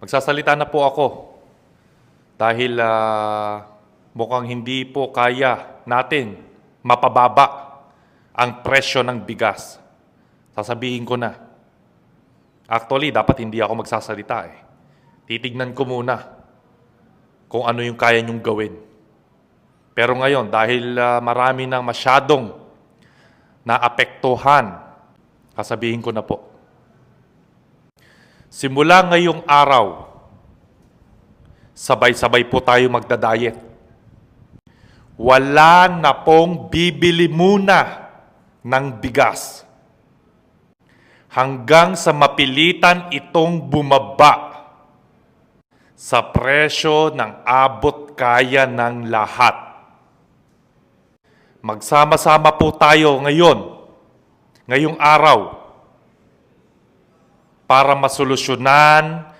Magsasalita na po ako dahil mukhang hindi po kaya natin mapababa ang presyo ng bigas. Sasabihin ko na. Actually, dapat hindi ako magsasalita eh. Titignan ko muna kung ano yung kaya nyong gawin. Pero ngayon, dahil marami nang masyadong naapektuhan, sasabihin ko na po. Simula ngayong araw, sabay-sabay po tayo magdadayet. Wala na pong bibili muna ng bigas hanggang sa mapilitan itong bumaba sa presyo ng abot kaya ng lahat. Magsama-sama po tayo ngayong araw, para masolusyonan